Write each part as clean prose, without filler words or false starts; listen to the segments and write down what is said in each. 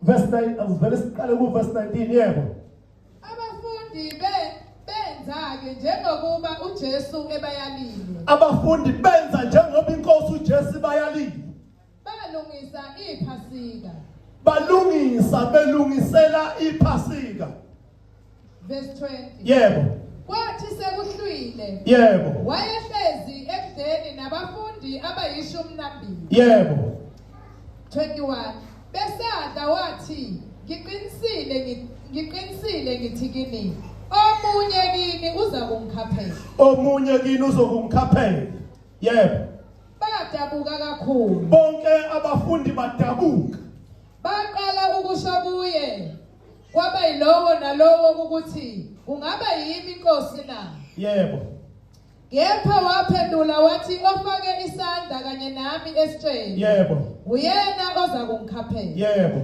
verse 9 asivele siqale ku verse 19 yebo. Abafundi benza ke njengokuba uJesu ebayalile. Abafundi benza njengoba inkosi uJesu bayalile. Balungisa iphasika. Belungisela iphasika. Verse 20. Yebo. Kwathi sekuhlwile. Yebo. Wayehlezi ekudeni nabafundi abayishumi nambili. Yebo. 21. Besadla wathi ngiqinisile ngithi kini omunye kini uza kungikhaphela. Omunye kini uzokungikhaphela. Yebo. Badabuka kakhulu. Bonke abafundi badabuka. Baqala ukusho kuye kwaba yilowo nalowo ukuthi kungaba yimi inkosi na. Yebo. Kepha waphendula wathi ofake isandla kanye nami esitsheni. Yebo. Uyena oza kungikhaphela. Yebo.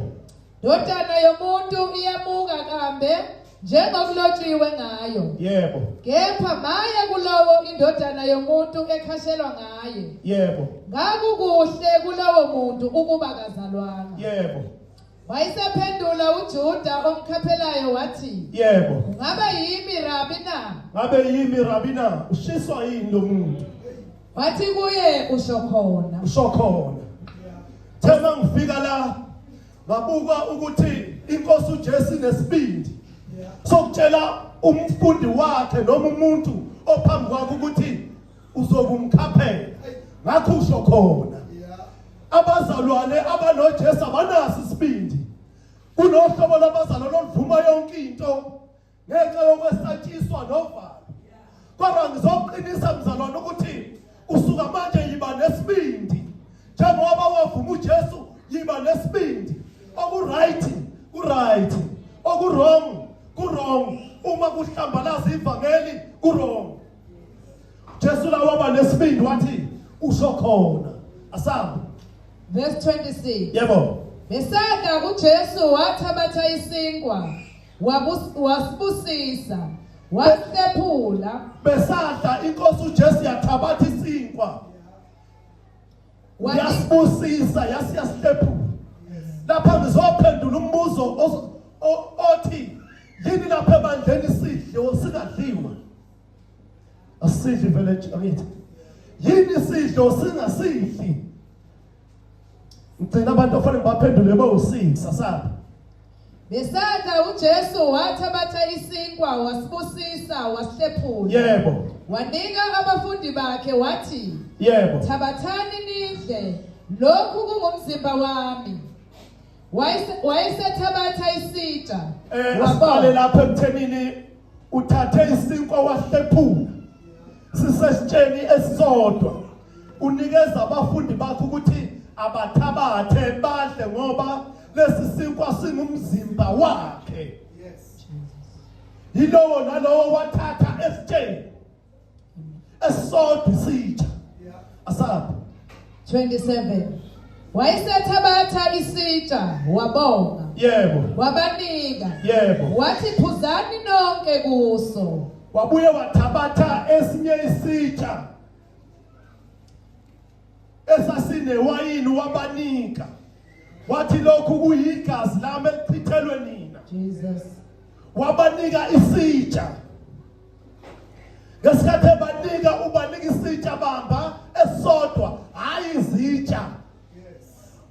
Indodana yomuntu iyamuka kambe njengokulotshiwe ngayo. Yebo. Kepha maye kulowo indodana yomuntu ekhashelwa ngaye. Yebo. Ngakukuhle kulowo muntu ukuba kazalwana. Yebo. Wayesephendula uJuda omkhaphelayo wathi, yebo. Ngaba yimi Rabi na? Ngabe yimi Rabi na? Ushiswa yini lo muntu? Wathi kuye usho khona. Usho khona. Thema ngifika la ngabuka ukuthi inkosi uJesu nesibindi sokutshela umfundi wakhe noma umuntu ophambi kwakhe ukuthi uzokumkhaphela. Ngakho usho khona. Abazalwane abanoJesu abanaso isibindi. Kunohlobo labazalwane oluvuma yonke into ngenxa yokwesatshiswa novalo. Kodwa ngizoqinisa mzalwane ukuthi kusuka manje yiba nesibindi. Njengoba wavuma uJesu yiba nesibindi. Okuright ku-right, okurong ku-wrong. Uma kuhlambalaza ivangeli ku-wrong. Jesu la waba nesibindi wathi usho khona. Asamba. Verse 26. Yebo. Besadla kuJesu wathabatha isinkwa wasibusisa wasephula. Besadla inkosi uJesu yathabatha isinkwa yasibusisa yasiyasihlephula. Lapha ngizophendula umbuzo othi yini lapha ebandleni isidlo singadliwa? Asidli vele nje. Yini isidlo singasidli? Ngicela abantu ofanele baphendule bo6 asapha. Besadla uJesu wathabatha isinkwa wasibusisa wasihlephula. Yebo. Wanika abafundi bakhe wathi, Yebo. Thabathani nidle, lokhu kungumzimba wami. Wayesethabatha isitsha. Asiqale lapha ekuthenini uthathe isinkwa wasihlephula. Sisesitsheni esisodwa. Unikeza abafundi bakhe ukuthi abathabathe badle ngoba lesi sinkwa singumzimba wakhe. Yes. Yilowo nalowo wathatha esitsheni esisodwa isitsha. Asapha. 27. Wayesethabatha isitsha wabonga. Yebo. Wabanika. Yebo. Wathi phuzani nonke kuso. Wabuye wathabatha esinye isitsha esasine wayini wabanika. Wathi lokhu kuyigazi lami elichithelwe nina. Jesus. Wabanika isitsha. Ngesikhathi ebanika ubanika isitsha bamba esodwa hayi izitsha.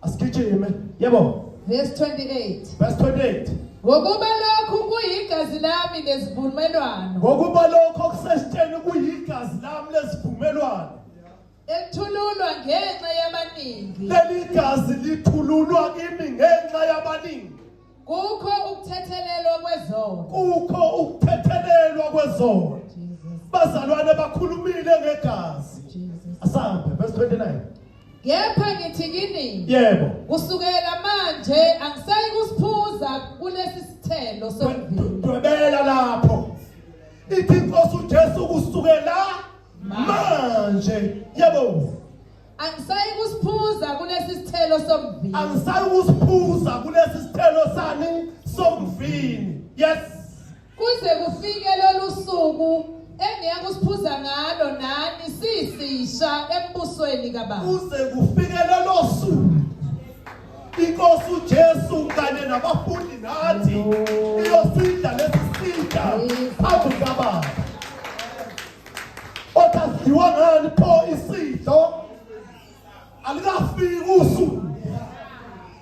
Asigijime. Yebo. Verse 28. Verse 28. Ngokuba lokhu kuyigazi lami lesivumelwano. Ngokuba lokho kusesitsheni kuyigazi lami lesivumelwano. Elithululwa ngenxa yabaningi. Leli gazi lithululwa kimi ngenxa yabaningi. Kukho ukuthethelelwa kwezono. Kukho ukuthethelelwa kwezono. Bazalwane bakhulumile ngegazi. Asambe verse 29. Kepha ngithi kini. Yebo. Kusukela manje angisayi kusiphuza kulesi sithelo somvini. Dwebela lapho. Ithi inkosi uJesu kusukela manje. Yebo. Angisayi kusiphuza kulesi sithelo somvini. Angisayi kusiphuza kulesi sithelo sani somvini. Yes. Kuze kufike lolu suku engiyakusiphuza ngalo nani sisisha embusweni kaBaba. Kuze kufike lelo suku inkosi uJesu kanye nabafundi nathi iyosida lesisida phambi kaBaba. Othaziwa ngani pho isidlo alikafiki usuku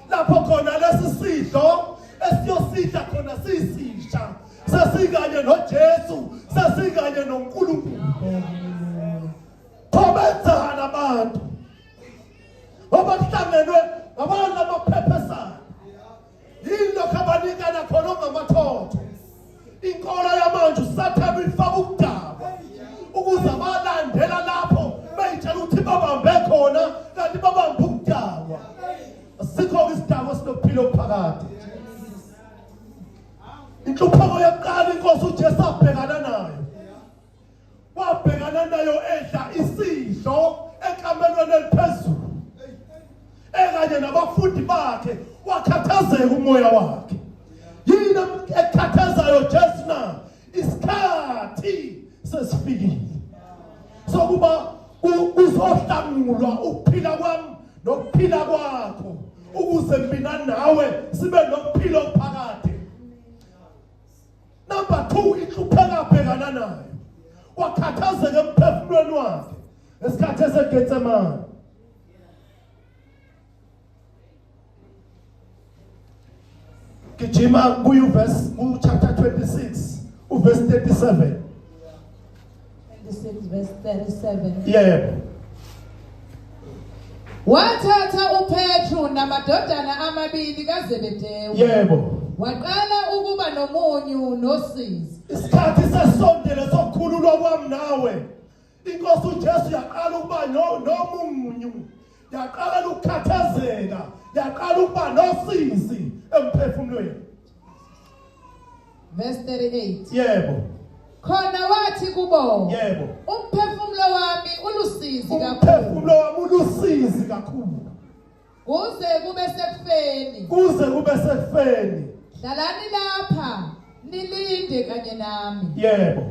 lapho khona lesisidlo esiyosida khona sisisha sesikanye noJesu sesikanye noNkulunkulu. Phobenzana abantu obahlangenwe abantu abaphephesana yilo khabanikana khona ngamathotho. Inkolo yamanje usathana ifaka ukudaba ukuze abalandela lapho beyitshela ukuthi babambe khona kanti babambe ukudaba. Asikho isidaba sinophilo phakathi. Inhlupheko yokuqala inkosi uJesu abhekana nayo. Wabhekana nayo edla isidlo ekamelweni eliphezulu. Ekanye nabafundi bakhe wakhathazeka umoya wakhe. Yini ekhathazayo Jesu na? Isikhathi sesifikile. Sokuba uzohlangulwa ukuphila kwami nokuphila kwakho ukuze mina nawe sibe nokuphila phakathi. Number 2, inhlupheko abhekana nayo. Wakhathazeka emphefumulweni wakhe esikhathi eseGetsemane. Gijima kuyu verse chapter 26 verse 37. 26 verse 37. Yeah. Wathatha uPetru namadodana amabili kaZebedewu. Yebo. Waqala ukuba nomunyu nosizi. Isikhathi sesondele sokukhululwa kwami nawe. Inkosi uJesu yaqala ukuba nomunyu. Yaqala ukukhathazeka, yaqala ukuba nosizi emphefumulweni. Verse 38. Yebo. Khona wathi kubo. Yebo. Umphefumulo wami ulusizi kakhulu. Umphefumulo wami ulusizi kakhulu. Kuze kube sekufeni. Kuze kube sekufeni. Hlalani lapha nilinde kanye nami. Yebo.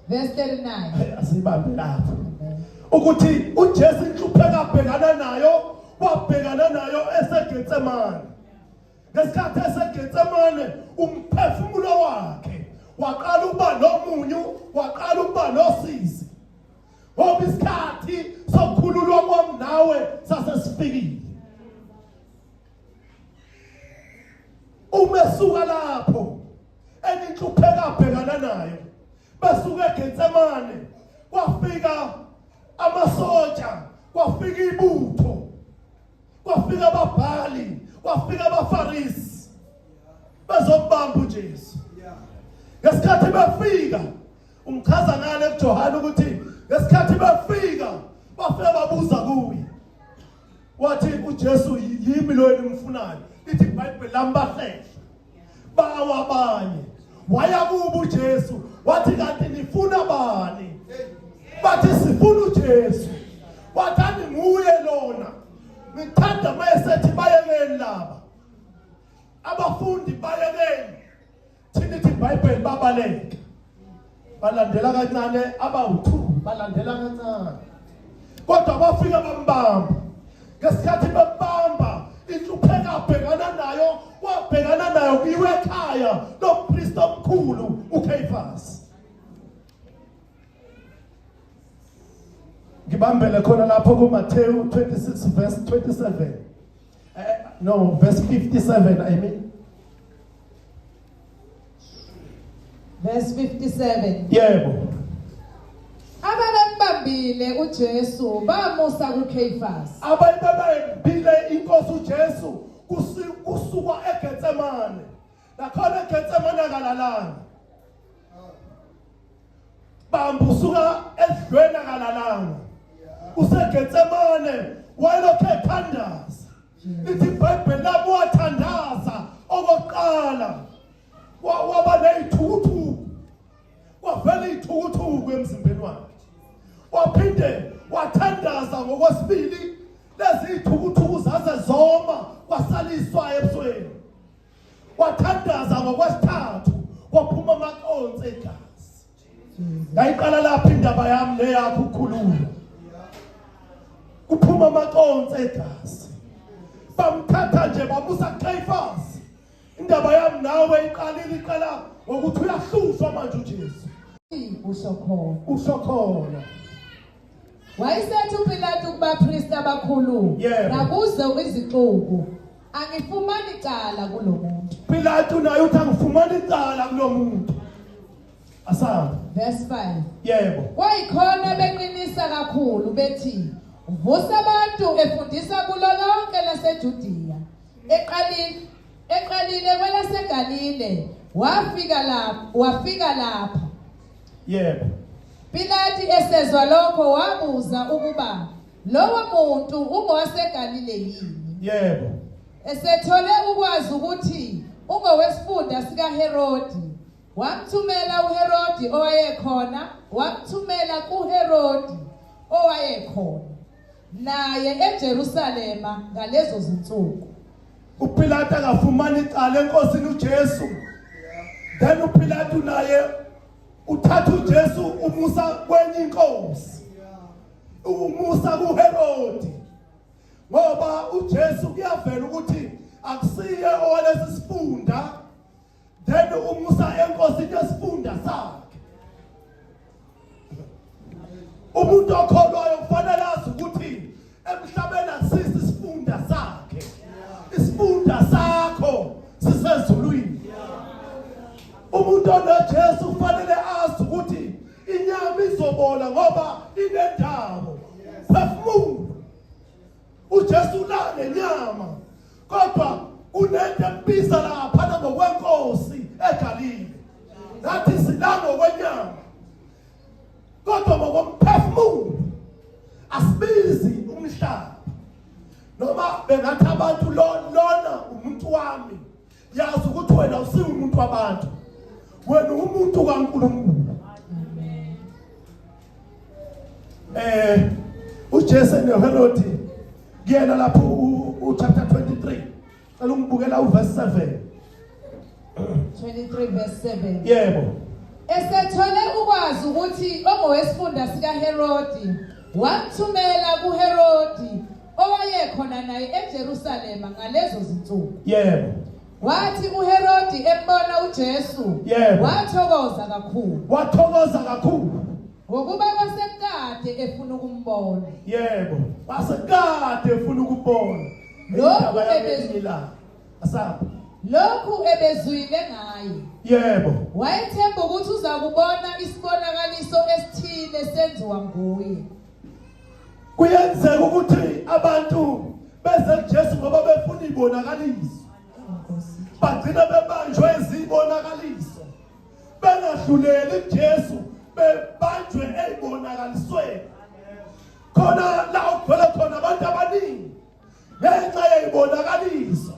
Verse 39. Asibambe lapha. Ukuthi uJesu inhlupheko abhekana nayo, wabhekana nayo eseGetsemane. Ngesikhathi eseGetsemane umphefumulo wakhe waqala ukuba nomunyu, waqala ukuba nosizi. Ngoba isikhathi sokukhululwa kwami nawe sasesifikile. Umesuka lapho eninhlupheko abhekana nayo. Besuka eGetsemane kwafika amasoja, kwafika ibutho, kwafika ababhali, kwafika abafarisi bezombamba uJesu. Ngesikhathi befika umchaza ngale kuJohane ukuthi ngesikhathi befika bafike babuza kuye. Wathi uJesu yimi lo enimfunayo. Lithi iBhayibheli lambahlehla. Bawa abanye. Waya kubo uJesu wathi kanti nifuna bani? Bathi sifuna uJesu. Wathani nguye lona. Ngithanda mayesethi bayekeni laba. Abafundi bayekeni. Thina ithi iBhayibheli babaleka. Balandela kancane abawu2 balandela kancane. Kodwa bafika bambamba. Ngesikhathi bembamba inhlupheko abhekana nayo, wabhekana nayo kuyiwe ekhaya lompristi omkhulu uCaiphas. Ngibambele khona lapho kuMateyu 26 verse 27. No, verse 57 I mean. Verse 57. Yebo. Ababembambile uJesu bamusa kuCaiphas. Abayibambile inkosi uJesu kusuka eGetsemane. Lakhona eGetsemane akalalanga. Bambusuka edlweni akalalanga. UseGetsemane wayelokhu ethandaza. Lithi iBhayibheli lapho wathandaza okokuqala waba nezithuthu. Wavela izithuthu emzimbeni wakhe. Waphinde wathandaza ngokwesibili lezi izithuthu zaze zoma kwasaliswa ebusweni. Wathandaza ngokwesithathu kwaphuma amaconsi egazi. Ngayiqala lapha indaba yami leyakho ukukhulula. Kuphuma amaconsi egazi. bamthatha nje bamusa kuCaiphas. Indaba yami nawe iqala ngokuthi uyahlushwa manje uJesu. Usho khona. Wayesethi uPilato kubapristi abakhulu nakuze izixuku angifumani icala kulomuntu. Pilato naye uthi angifumani icala kulomuntu. Asaba. Verse 5. Yebo. Kwayikhona beqinisa kakhulu bethi uvusa abantu efundisa kulo lonke laseJudiya. Eqalile kwelaseGalile wafika lapha. Yebo. Pilati esezwa lokho wabuza ukuba lowo muntu ungowaseGalile yini. Yebo. Esethole ukwazi ukuthi ungowesifunda sikaHerodi, wamthumela uHerodi owayekhona, wamthumela kuHerodi owayekhona naye eJerusalema ngalezo zinsuku. uPilato akafumani icala enkosini uJesu. Then uPilato naye uthatha uJesu umusa kwenye inkosi. Umusa kuHerodi. Ngoba uJesu kuyavela ukuthi akusiye owalesi sifunda. Then umusa enkosini yesifunda sakhe. Umuntu okholwayo kufanele azi ukuthi emhlabeni asisi isifunda sakhe. Isifunda sakho sisezulwini. Umuntu onoJesu kufanele azi ukuthi inyama izobola ngoba inendawo. Phefumulo. uJesu la nenyama. Kodwa unento ebiza lapha ngokwenkosi eGalile. Nathi silanga ngokwenyama. Kodwa ngokomphefumulo asibizi umhlaba. Noma bengathi abantu lona umuntu wami. Yazi ukuthi wena usiwe umuntu wabantu. Wena umuntu kaNkulunkulu. uJesu noHerodi kuyena lapho chapter 23. Cela ungibukela uverse 7. 23 verse 7. Yebo. Esethole ukwazi ukuthi ongowesifunda sikaHerodi, wamthumela kuHerodi owayekhona naye eJerusalema ngalezo zinsuku. Yebo. Wathi uHerodi embona uJesu, wathokoza kakhulu. Wathokoza kakhulu. Ngokuba wasekade efuna ukumbona. Yebo. Wasekade efuna ukubona. Lokhu ebezwile. Asapha. Lokhu ebezwile ngaye. Yebo. Wayethemba ukuthi uza kubona isibonakaliso esithile senziwa nguye. Kuyenzeka ukuthi abantu beze kuJesu ngoba befuna ibonakaliso. Bagcina bebanjwe izibonakaliso. Bengadluleli kuJesu bebanjwe ezibonakalisweni. Khona la uvela khona abantu abaningi ngenxa yezibonakaliso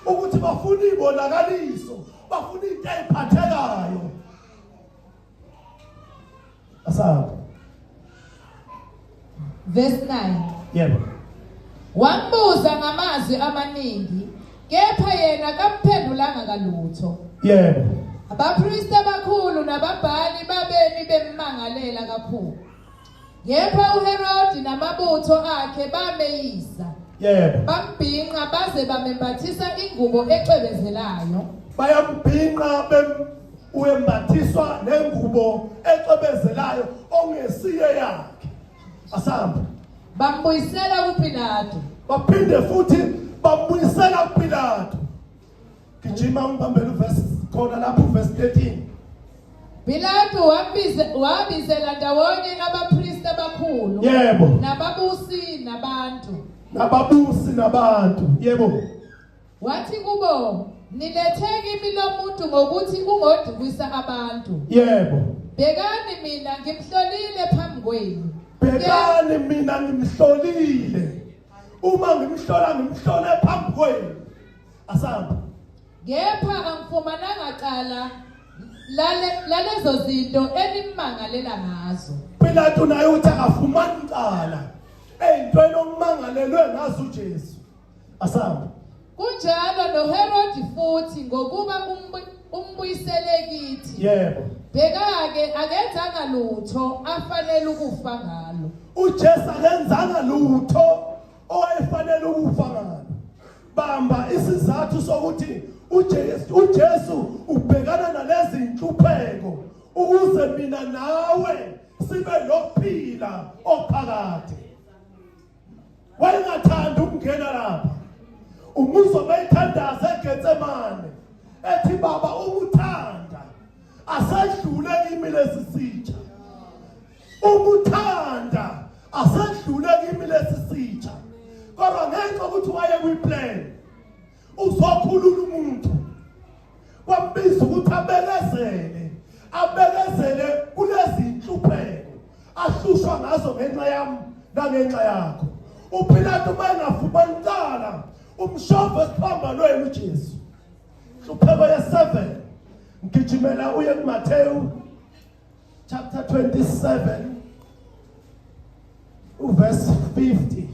ukuthi bafuna ibonakaliso, bafuna into eziphathekayo. Asaba. Verse 9. Yebo. Wambuza ngamazwi amaningi, kepha yena kamphendulanga kalutho. Yebo. Abapristi abakhulu nababhali babemi bemmangalela kakhulu. Kepha uHerodi namabutho akhe bameyisa. Yebo. Bambhinqa baze bamembathisa ingubo ecwebezelayo. Bayambhinqa uyembathiswa nengubo ecwebezelayo ongesiye yakhe. Asamba. Bambuyisela kuPilato. Baphinde futhi bambuyisela kuPilato. Gijima ngibambele uverse khona lapho verse 13. Pilato wabizela ndawonye abapristi abakhulu. Yebo. Nababusi nabantu. Nababusi nabantu. Yebo. Wathi kubo, nilethe kimi lo muntu ngokuthi ungodukisa abantu. Yebo. Bekani mina ngimhlolile phambi kwenu. Bekani mina ngimhlolile. Uma ngimhlole phambi kwenu. Asamba. Kepha angifumananga cala lalezo zinto enimmangalela ngazo. Pilato naye uthi akafumani cala eyintweni okumangalelwe ngazo uJesu. Asamba. Kunjalo noHerodi futhi ngokuba umbuyisele kithi. Yebo. Bheka-ke akenzanga lutho afanele ukufa ngalo. uJesu akenzanga lutho owayefanele ukufa ngalo. bamba isizathu sokuthi uJesu ubhekana nalezi inhlupheko ukuze mina nawe sibe lokuphila ophakade. Wayengathanda ukungena lapha. Umuzwa bayithandaza eGetsemane ethi baba umuthanda asedlule kimi lesi sitha. Umuthanda asedlule kimi lesi sitha. Kodwa ngenxa ukuthi waye kuyiplan uzokhulula umuntu. Wambiza ukuthi abekezele kulezi inhlupheko ahlushwa ngazo ngenxa yami nangenxa yakho. UPilato bayengafumani icala umshove esiphambanweni uJesu. Inhlupheko ye7 ngigijimela uye kuMathewu chapter 27 verse 50.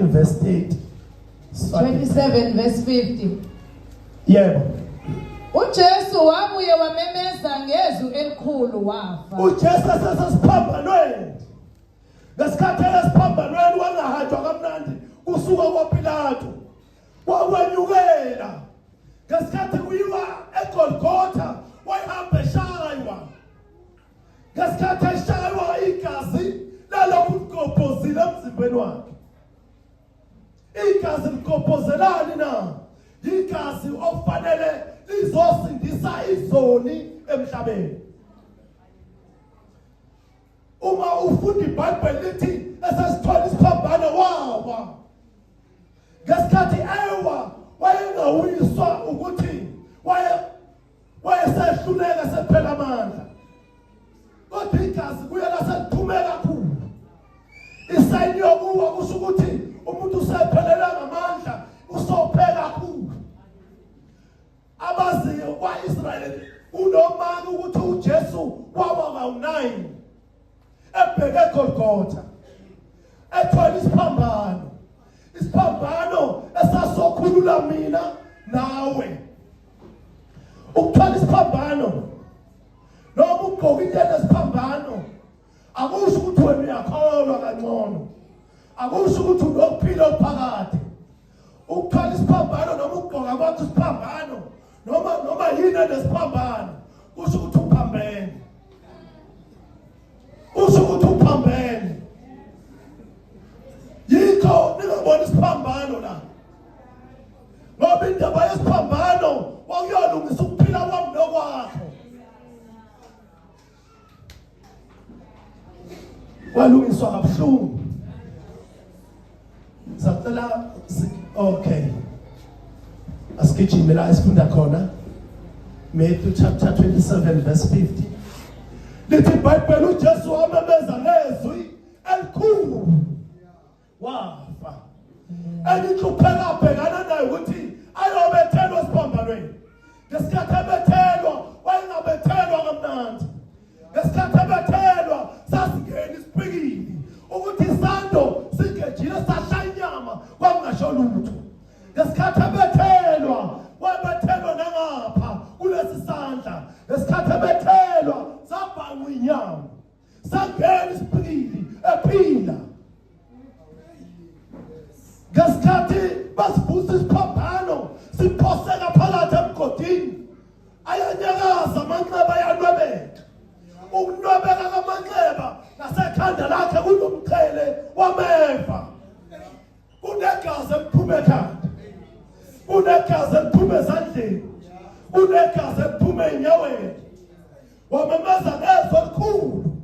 Verse 8. 27 verse 50. Yebo. uJesu wabuye wamemeza ngezwi elikhulu wafa. uJesu sasesiphambanweni. Ngesikhathi esiphambanweni wangahanjwa kamnandi kusuka kwaPilato. Wakwenyukela. Ngesikhathi kuyiwa eGolgotha wayihamba eshaywa. Ngesikhathi eshaywa igazi lalokhu ligobhozile emzimbeni wakhe. Igazi ligobhozelani na? Igazi okufanele lizosindisa izoni emhlabeni. Uma ufunda iBhayibheli lithi esesithola isiphambano wawa. Ngesikhathi ewa wayengawuyiswa ukuthi wayesehluleka sephela amandla. Kodwa igazi kuye laseliphumela kakhulu. Isayini yokuwa kusho ukuthi umuntu usephelele ngamandla usophela kakhulu. Abaziyo kwaIsrayeli unomanga ukuthi uJesu waba ngawu9 ebheke eGolgotha ethola isiphambano. Isiphambano esasokhulula mina nawe. Ukuthola isiphambano noma ugqoka into esiphambano akusho ukuthi wena uyakholwa kangcono. Akusho ukuthi unokuphila ophakade. Ukuthola isiphambano noma ugqoka kwakho isiphambano noma yini lesiphambano kusho ukuthi uphambene. Kusho ukuthi uphambene. Yikho ningabona isiphambano la. Ngoba indaba yesiphambano wakuyolungisa ukuphila kwami nokwakho. Walungiswa kabuhlungu. Sacela okay. Asigijime la esifunda khona. Matthew chapter 27 verse 50. Lithi iBhayibheli uJesu wamemeza ngezwi elikhulu wafa. Enhlupheko abhekana nayo ukuthi ayobethelwa esiphambanweni. Ngesikhathi ebethelwa wayengabethelwa kamnandi. Ngesikhathi ebethelwa sasingena isipikili ukuthi isando sigejile sashaya inyama kwangasho lutho. Ngesikhathi ebethelwa wabethelwa nangapha kulesi sandla. Ngesikhathi ebethelwa sabhangwa inyama. Sangena isipikili ephila. Ngesikhathi basivusa isiphambano siphoseka phakathi emgodini ayanyakaza amanxeba ayanwebeka. Ukunwebeka kamanxeba nasekhanda lakhe kunomqhele wameva. Kunegazi eliphume ekhanda. Kunegazi eliphume ezandleni. Kunegazi eliphume enyaweni. Wamemeza ngezwi elikhulu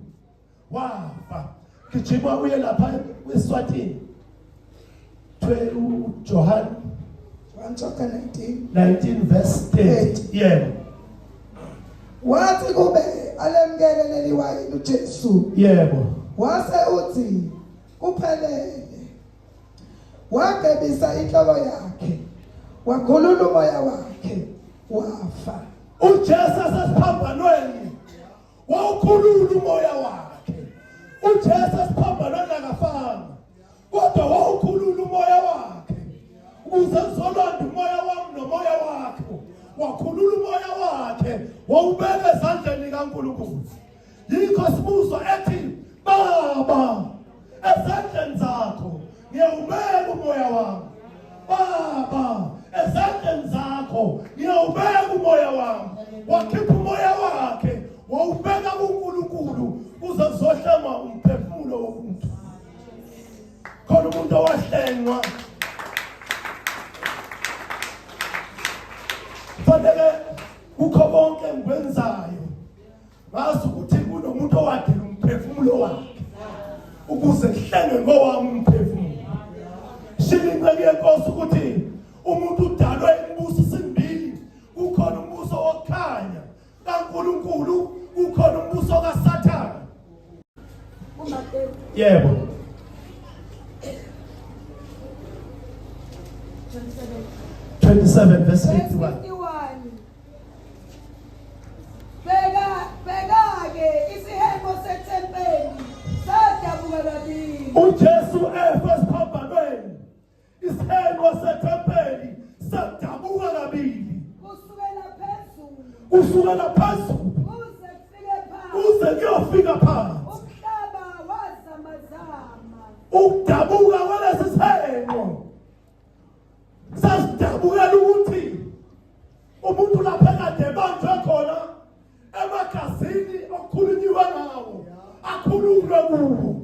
wafa. Gijima uye lapha kwiSwatini. John chapter 19 verse 10. Yebo. Wathi kube alemkele leli wayini uJesu. Yebo. Wase uthi kuphelele. Wagebisa inhloko yakhe. Wakhulula umoya wakhe. Wafa. uJesu asesiphambanweni wawukhulula umoya wakhe. uJesu asiphambanweni akafanga. Kodwa wawukhulula umoya wakhe. Ukuze uzolanda umoya wami nomoya wakho. Wakhulula umoya wakhe. Wawubeka ezandleni kaNkulunkulu. Yikho sibuzwa ethi Baba ezandleni zakho ngiyawubeka umoya wami. Baba, ezandleni zakho ngiyawubeka umoya wami. Wakhipha umoya wakhe, wawubeka kuNkulunkulu kuze kuzohlengwa umphefumulo womuntu. Khona umuntu owahlengwa. Fanele kukho konke ngikwenzayo ngazi ukuthi kunomuntu owadela umphefumulo wakhe ukuze kuhlenge ngowami umphefumulo. Shilinga yenkosi ukuthi umuntu udalwe imibuso simbili. Kukhona umbuso wokukhanya kaNkulunkulu, kukhona umbuso kaSathane. Yebo. 27 verse 51. Beka-ke isihengo sethempeli sadabuka kabili. uJesu efa esiphambanweni, isihengo sethempeli sadabuka kabili. Kusukela phezulu kuze kuyofika phansi. Ukudabuka kwalesi sihengo sasidabukela ukuthi umuntu lapha kade banjwe khona emagazini okukhulunyiwe ngawo akhululwe kuwo.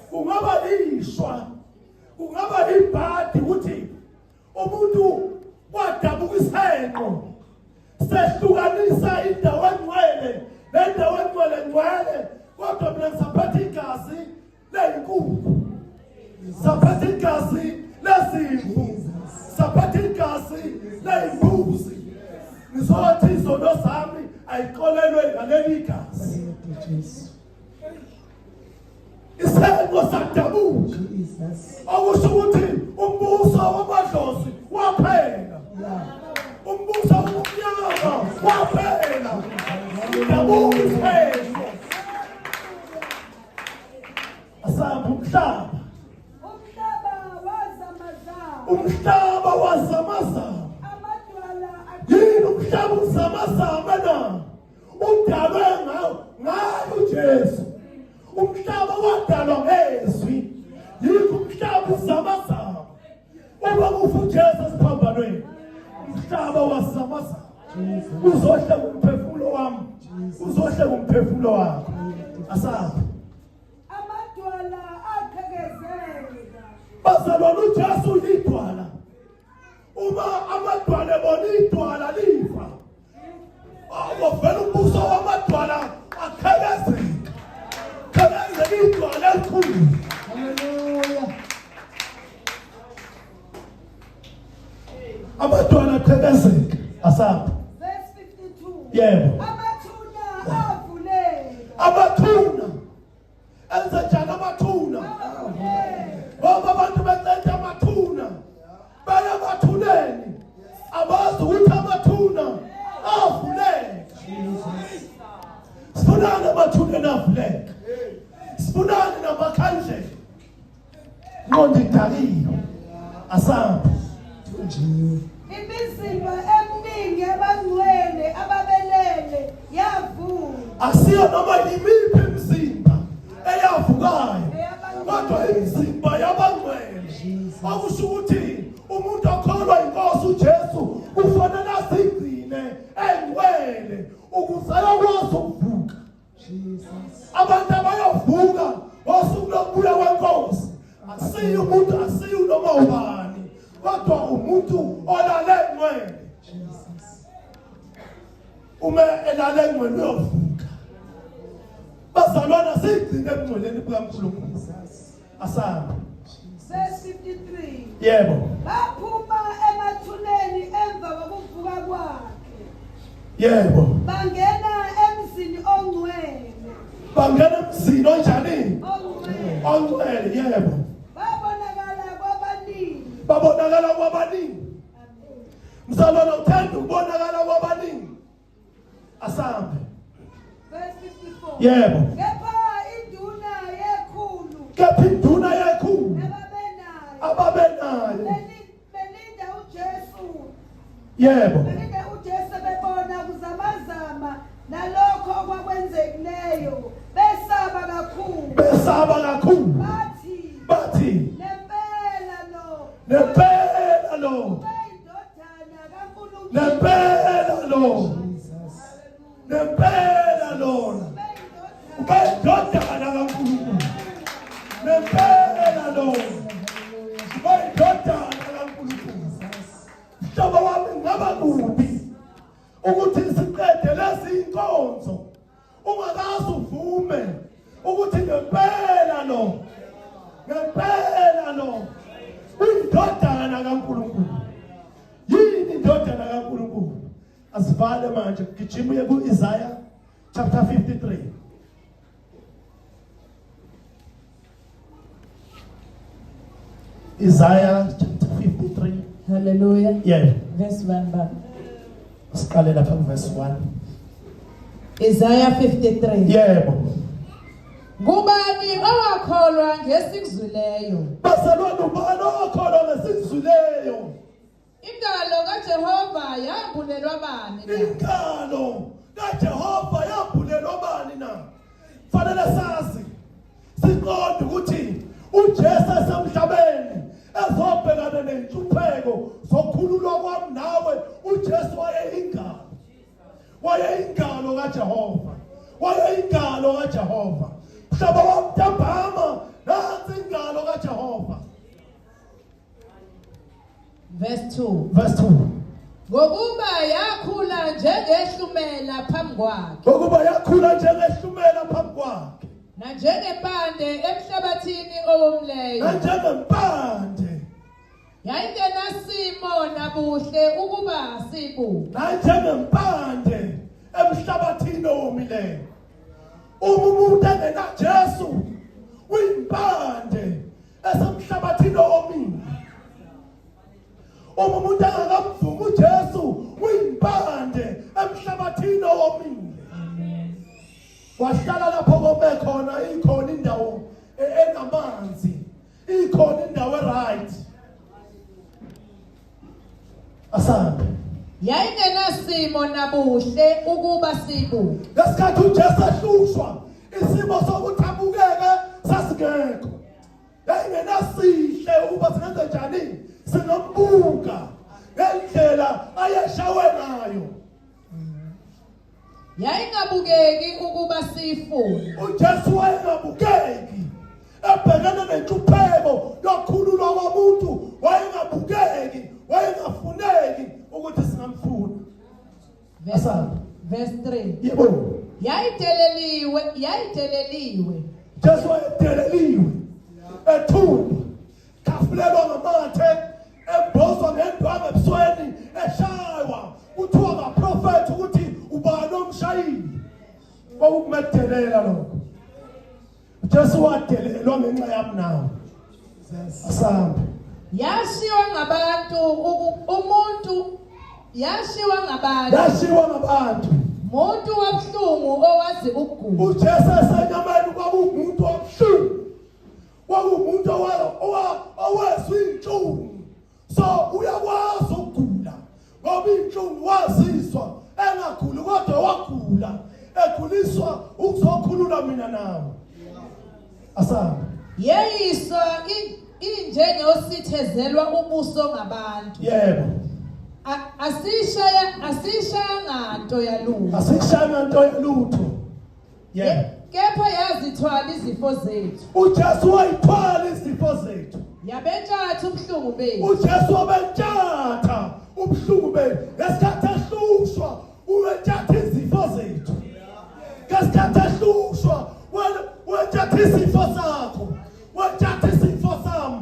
Kungaba lishwa, kungaba libhadi ukuthi umuntu wadabuka isihengo sehlukanisa indawo engcwele nendawo engcwele. Kodwa mina ngisaphethe igazi leyinkukhu, saphethe igazi lezimvu, saphethe igazi leyimbuzi. Ngizothi izono zami ayiqolelwe ngaleli gazi. Isihengo sadabuka, okusho ukuthi umbuso wamadlozi waphela, umbuso womnyama waphela. Dabuka isihengo. Asaba umhlaba wazamazama. Yini umhlaba uzamazama na? Udalwe ngayo uJesu. Umhlaba wadalwa ngezwi. Yini umhlaba uzamazama. Uma kufa uJesu esiphambanweni, umhlaba wazamazama. Uzohle umphefumulo wami, uzohle umphefumulo wakho. Asaba bazalwane, uJesu lidwala. Uma amadwala ebona idwala lifa, awuvela umbuso wamadwala akhelezeka, khelezeka idwala elikhulu. Haleluya. Amadwala akhelezeka. Asapha. Verse 52. Yebo. Amathuna avuleka. Amathuna enze njani amathuna? Ngoba abantu becetha amathuna baya emathuneni, abazi ukuthi amathuna avuleka. Sifunani amathuneni avuleka, sifunani namakhandlela ngoba idaliwe. Asapha. Imizimba eminingi abangcwele ababelele yavuka. Asiyo noma yimiphi imizimba eyavukayo, kodwa imizimba yabangcwele. Akusho ukuthi umuntu okholwa inkosi uJesu kufanele asigcine engcwele ukuze ayokwazi ukuvuka. Abantu abayovuka ngosuku lokubuya kwenkosi asiyo umuntu, asiyo noma ubani, kodwa umuntu olale engcwele. Uma elale engcwele uyovuka. Bazalwana sigcine engcweleni bukaNkulunkulu. Asaba. Verse 53. Yebo. Baphuma emathuneni emva kokuvuka kwakhe. Yebo. Bangena emzini ongcwele. Bangena emzini onjani? Ongcwele. Ongcwele. Yebo. Babonakala kwabaningi. Mzalwana uthanda ukubonakala kwabaningi. Asambe. Verse 54. Yebo. Kepha induna yekhulu. Kepha induna yekhulu. Ababenayo. Belinda uJesu. Yebo. Belinda uJesu bebona kuzamazama nalokho okwakwenzekileyo. Besaba kakhulu. Besaba kakhulu. Bathi. Nempela Nempela lo. Indodana kaNkulunkulu. Nempela lo. Nempela lo. Indodana kaNkulunkulu. Nempela lo. Indodana kaNkulunkulu. Mhlobo wami ngaba kubi ukuthi siqede lezi inkonzo ungakazi uvume ukuthi ngempela lo. Ngempela lo. Indodana kaNkulunkulu. Yini indodana kaNkulunkulu? Asivale manje gijima uye ku-Isaiah chapter 53. Isaiah chapter 53. Hallelujah. Yeah. Verse 1 ba. Siqale lapha verse 1. Isaiah 53. Yebo. Ngubani owakholwa ngesikuzwileyo? Basalwane ubani owakholwa ngesikuzwileyo? Inkalo kaJehova yambulelwa bani na? Inkalo kaJehova yambulelwa bani na? Fanele sazi siqonde ukuthi uJesu esemhlabeni ezobhekana nenhlupheko zokhululwa kwami nawe. uJesu wayeyingalo. Wayeyingalo kaJehova. Wayeyingalo kaJehova. Mhlaba wamntambama nansi ingalo kaJehova. Verse 2. Verse 2. Ngokuba yakhula njengehlumela phambi kwakhe, Ngokuba yakhula njengehlumela phambi kwakhe. na njengempande emhlabathini owomleyo. Nanjengempande. Yayingenasimo nabuhle ukuba sibu. Nanjengempande emhlabathini owomileyo. Umuntu engena Jesu uyimpande esemhlabathini owomile. Umuntu engakamvumi uJesu uyimpande emhlabathini owomile. Wahlala lapho kome khona ikhona indawo enamanzi. Ikhona indawo right. Asambe. Yayingenasimo nabuhle ukuba sibu. Ngesikhathi uJesu ehlushwa isimo sokuthi abukeke sasingekho. Yayingenasihle ukuba singenze njani singambuka ngendlela ayeshawe ngayo. Yayingabukeki ukuba siyifune. uJesu wayengabukeki ebhekene nenhlupheko yokukhululwa komuntu. Wayengabukeki, wayengafuneki ukuthi singamfuna. Verse 3. Yebo. Yayiteleliwe. Jesu wayedeleliwe ethumba, khafulelwa ngamathe, embozwa ngendwangu ebusweni, eshaywa kuthiwa ngaprofethi ukuthi ubani omshayile. Kwakukumedelela lokho. Jesu wadelelwa ngenxa yami nawe. Asambe. Yashiwa ngabantu umuntu. Yashiwa ngabantu. Yashiwa ngabantu. Umuntu wabhlungu owazi ukugula. uJesu esenyameni kwakumuntu omhlungu. Kwakumuntu owezwa inhlungu. So uyakwazi ukugula ngoba inhlungu waziswa, engaguli kodwa wagula, eguliswa ukuzokhulula mina nawe. Asambe. Yeyiswa injengositezelwa ubuso ngabantu. Yebo. Asishaya nto yalutho. Asishaya nto yalutho. Yebo. Kepha yazithwala izifo zethu. uJesu wayithwala izifo zethu. Yabentshatha ubuhlungu bethu. uJesu wabentshatha ubuhlungu bethu. Ngesikhathi ehlushwa ubentshatha izifo zethu. Ngesikhathi ehlushwa wentshatha izifo zakho. Wentshatha izifo sami.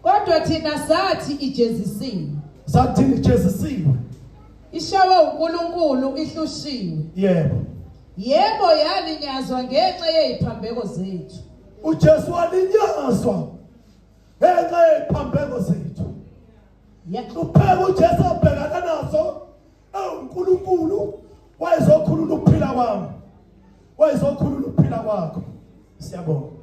Kodwa thina sathi ijezisiwe. Sathi ijezisiwe. Ishawe uNkulunkulu ihlushiwe. Yebo. Yebo yalinyazwa ngenxa yeziphambeko zethu. uJesu walinyazwa ngenxa yeziphambeko zethu. Uphela uJesu abhekana nazo uNkulunkulu wayezokhulula ukuphila kwami. Wayezokhulula ukuphila kwakho. Siyabonga.